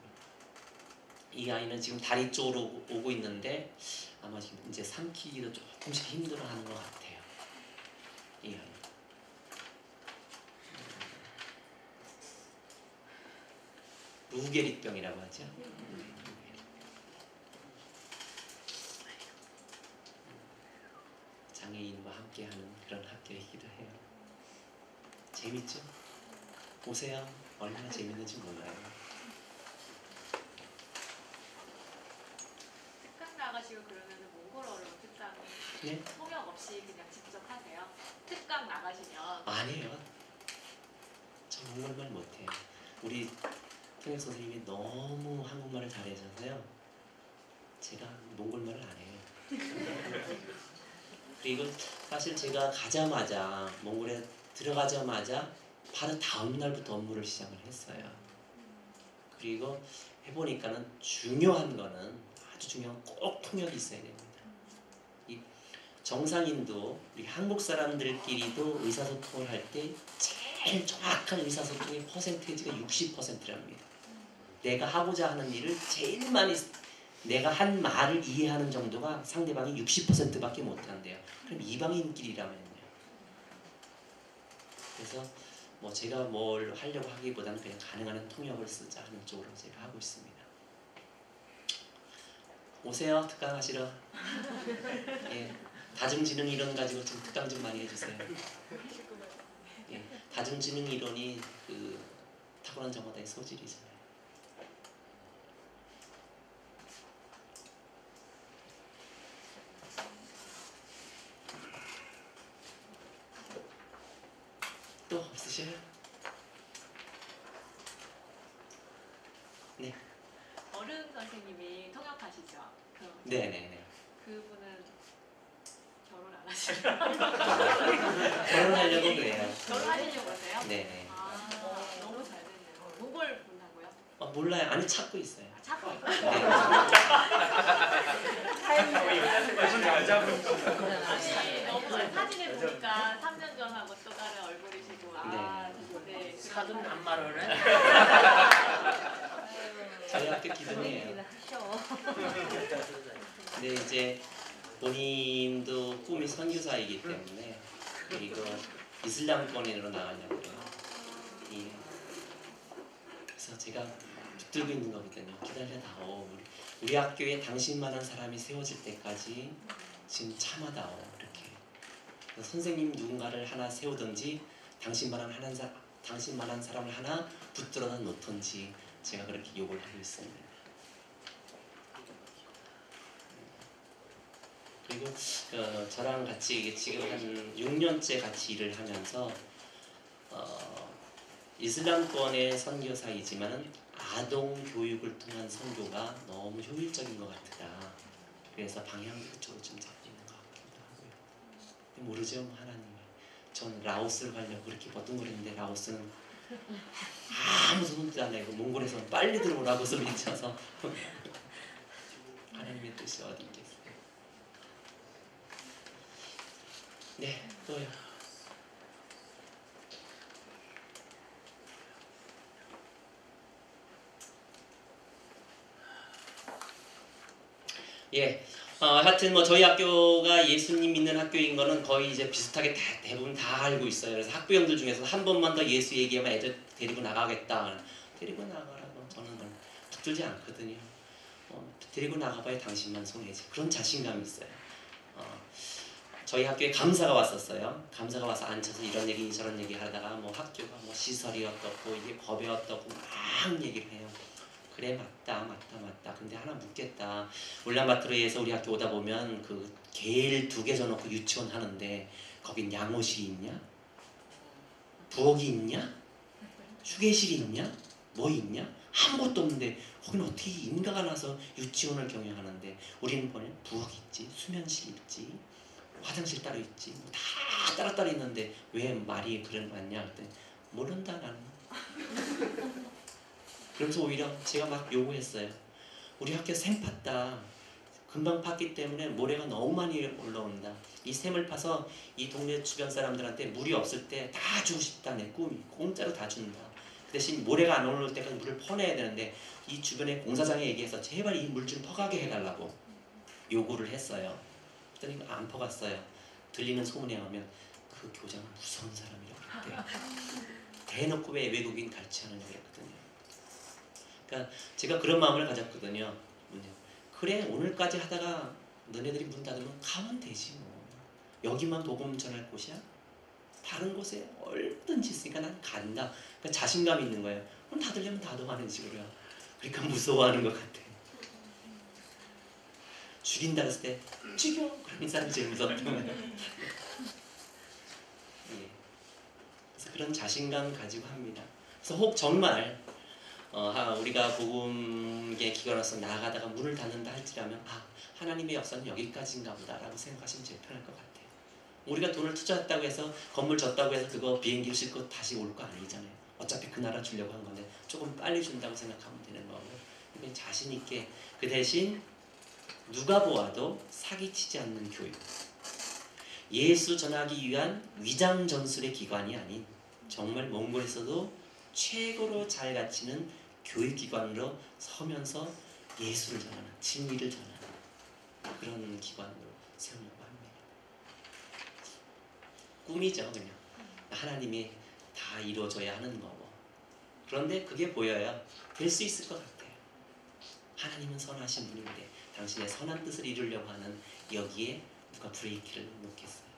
이 아이는 지금 다리 쪽으로 오고 있는데 아마 지금 이제 삼키기도 조금씩 힘들어하는 것 같아요. 이 아이. 무게릭병이라고 하죠. 장애인과 함께하는 그런 학교이기도 해요. 재밌죠? 오세요. 얼마나 재밌는지 몰라요. 특강 나가시고 그러면은 몽골어로 특강 네? 통역 없이 그냥 직접 하세요? 특강 나가시면 아니에요. 저 몽골말 못해요. 우리 통역 선생님이 너무 한국말을 잘해줘서요. 제가 몽골말을 안 해요. 그리고 사실 제가 가자마자 몽골에 들어가자마자 바로 다음 날부터 업무를 시작을 했어요. 그리고 해보니까는 중요한 거는 아주 중요한 꼭 통역이 있어야 됩니다. 이 정상인도 우리 한국 사람들끼리도 의사소통을 할 때 제일 정확한 의사소통의 퍼센테이지가 60%랍니다. 내가 하고자 하는 일을 제일 많이 내가 한 말을 이해하는 정도가 상대방이 60%밖에 못한대요. 그럼 이방인끼리라면요. 그래서 뭐 제가 뭘 하려고 하기보다는 그냥 가능한 한 통역을 쓰자 하는 쪽으로 제가 하고 있습니다. 오세요. 특강 하시러. 예, 다중지능 이론 가지고 좀 특강 좀 많이 해주세요. 예, 다중지능 이론이 그 타고난 정보다의 소질이잖아요. 또 없으세요? 네. 어른 선생님이 통역하시죠? 네네네. 그분은 결혼 안 하시나요? 결혼하려고 그래요. 결혼하시려고 하세요? 네네. 아, 너무 잘 됐네요. 몽골 분하고요? 몰라요. 아니 찾고 있어요. 아, 찾고 있고. 네. 아니, 너무 사진을 보니까 3년 전하고 또 다른 얼굴이시고 네. 사돈 안마를 해? 저희 학교 기둥이에요. 근데 이제 본인도 꿈이 선교사이기 때문에 이거 이슬람권으로 나가려고요. 예. 그래서 제가 붙들고 있는 거거든요. 기다려다오. 우리 학교에 당신만한 사람이 세워질 때까지 지금 참아다오. 이렇게. 선생님 누군가를 하나 세우든지 당신만한 사람을 하나 붙들어다 놓든지 제가 그렇게 요구를 하고 있습니다. 그리고 저랑 같이 지금 한 6년째 같이 일을 하면서 이슬람권의 선교사이지만 아동 교육을 통한 선교가 너무 효율적인 것 같다. 그래서 방향도 그쪽으로 좀 잡고 있는 것 같기도 하고요. 모르죠, 뭐 하나님이. 전 라오스를 가려고 그렇게 버둥거리는데 라오스는 아무 소문도 안 나고 몽골에서는 빨리 들어오라고 소리쳐서 하나님의 뜻이 어디 있겠어요. 네, 또요. 예, 하여튼 뭐 저희 학교가 예수님 믿는 학교인 거는 거의 이제 비슷하게 대부분 다 알고 있어요. 그래서 학부형들 중에서 한 번만 더 예수 얘기하면 애들 데리고 나가겠다. 데리고 나가라고 저는 붙들지 않거든요. 데리고 나가봐야 당신만 손해지. 그런 자신감이 있어요. 저희 학교에 감사가 왔었어요. 감사가 와서 앉혀서 이런 얘기 저런 얘기 하다가 뭐 학교가 뭐 시설이 어떻고 이게 법이 어떻고 막 얘기를 해요. 그래 맞다. 근데 하나 묻겠다. 울란바토르에서 우리 학교 오다 보면 그 개를 2개 져놓고 유치원 하는데 거긴 양호실이 있냐? 부엌이 있냐? 휴게실이 있냐? 뭐 있냐? 아무것도 없는데 거기는 어떻게 인가가 나서 유치원을 경영하는데 우리는 뭐냐? 부엌 있지, 수면실 있지, 화장실 따로 있지, 뭐 다 따로따로 있는데 왜 말이 그런 맞냐? 그랬더니 모른다 나는. 그래서 오히려 제가 막 요구했어요. 우리 학교 생팠다. 금방 팠기 때문에 모래가 너무 많이 올라온다. 이 샘을 파서 이 동네 주변 사람들한테 물이 없을 때 다 주고 싶다. 내 꿈이 공짜로 다 준다. 그 대신 모래가 안 올라올 때까지 물을 퍼내야 되는데 이 주변에 공사장에 얘기해서 제발 이 물 좀 퍼가게 해달라고 요구를 했어요. 그랬더니 안 퍼갔어요. 들리는 소문에 의하면 그 교장은 무서운 사람이라고 그랬대요. 대놓고 왜 외국인 갈취하느냐고 그랬거든요. 그러니까 제가 그런 마음을 가졌거든요. 그래 오늘까지 하다가 너네들이 문 닫으면 가면 되지 뭐. 여기만 복음 전할 곳이야? 다른 곳에 얼마든지 있으니까 난 간다. 그러니까 자신감이 있는 거예요. 그럼 닫으려면 닫아가는 식으로요. 그러니까 무서워하는 것 같아. 죽인다 그랬을 때 죽여! 그런 사람이 제일 무섭다는 거예요. 예. 그래서 그런 자신감 가지고 합니다. 그래서 혹 정말 우리가 복음의 기관으로서 나아가다가 문을 닫는다 할지라면 하나님의 역사는 여기까지인가 보다라고 생각하시면 제일 편할 것 같아요. 우리가 돈을 투자했다고 해서 건물 졌다고 해서 그거 비행기를 싣고 다시 올 거 아니잖아요. 어차피 그 나라 주려고 한 건데 조금 빨리 준다고 생각하면 되는 거고, 자신 있게 그 대신 누가 보아도 사기치지 않는 교육, 예수 전하기 위한 위장 전술의 기관이 아닌 정말 몽골에서도 최고로 잘 갖추는 교육기관으로 서면서 예수를 전하는, 진리를 전하는 그런 기관으로 세우려고 합니다. 꿈이죠. 그냥 하나님이 다 이루어져야 하는 거고. 그런데 그게 보여요. 될 수 있을 것 같아요. 하나님은 선하신 분인데 당신의 선한 뜻을 이루려고 하는 여기에 누가 브레이크를 놓겠어요.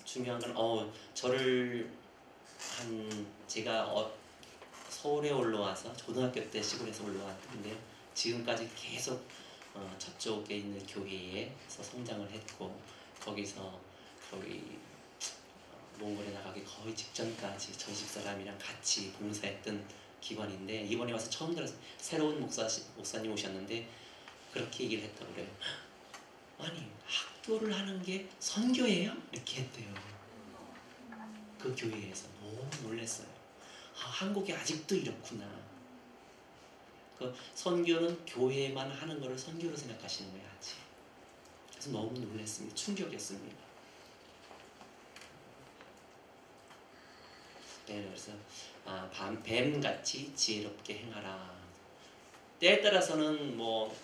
중요한 건 저를 제가 서울에 올라와서 초등학교 때 시골에서 올라왔는데요. 지금까지 계속 저쪽에 있는 교회에서 성장을 했고, 거기서 몽골에 나가기 거의 직전까지 저희 집사람이랑 같이 봉사했던 기관인데, 이번에 와서 처음 들어서 새로운 목사님 오셨는데 그렇게 얘기를 했다고 그래요. 아니, 학교를 하는 게 선교예요? 이렇게 했대요. 그 교회에서 너무 놀랐어요. 한국이 아직도 이렇구나. 그 선교는 교회만 하는 거를 선교로 생각하시는 거야, 아직. 그래서 너무 놀랐습니다. 충격이었습니다. 네, 그래서 뱀같이 지혜롭게 행하라. 때에 따라서는 뭐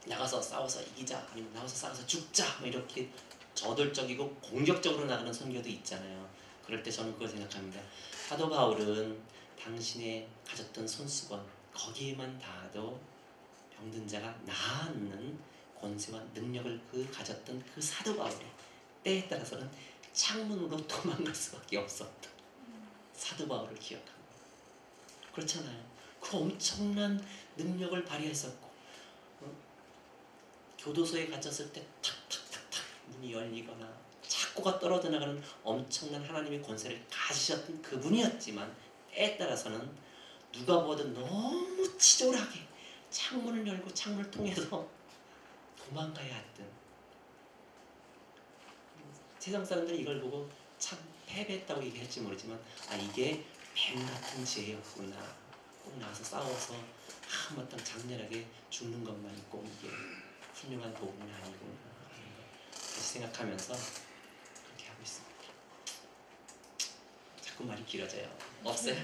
나가서 싸워서 이기자, 아니면 나가서 싸워서 죽자, 뭐 이렇게 저돌적이고 공격적으로 나가는 선교도 있잖아요. 그럴 때 저는 그걸 생각합니다. 사도 바울은 당신의 가졌던 손수건 거기에만 닿아도 병든 자가 나았는 권세와 능력을 가졌던 그 사도 바울이 때에 따라서는 창문으로 도망갈 수밖에 없었던 사도 바울을 기억합니다. 그렇잖아요. 그 엄청난 능력을 발휘했었고, 교도소에 갇혔을 때 탁탁탁탁 문이 열리거나 착고가 떨어져 나가는 엄청난 하나님의 권세를 가지셨던 그분이었지만, 때에 따라서는 누가 보아도 너무 치졸하게 창문을 열고 창문을 통해서 도망가야 했던, 세상 사람들이 이걸 보고 참 패배했다고 얘기할지 모르지만 이게 뱀 같은 죄였구나. 꼭 나와서 싸워서 한바탕 장렬하게 죽는 것만이 꼭 이게 훌륭한 복음은 아니구나 하는 걸 다시 생각하면서 그렇게 하고 있습니다. 자꾸 말이 길어져요. 없어요?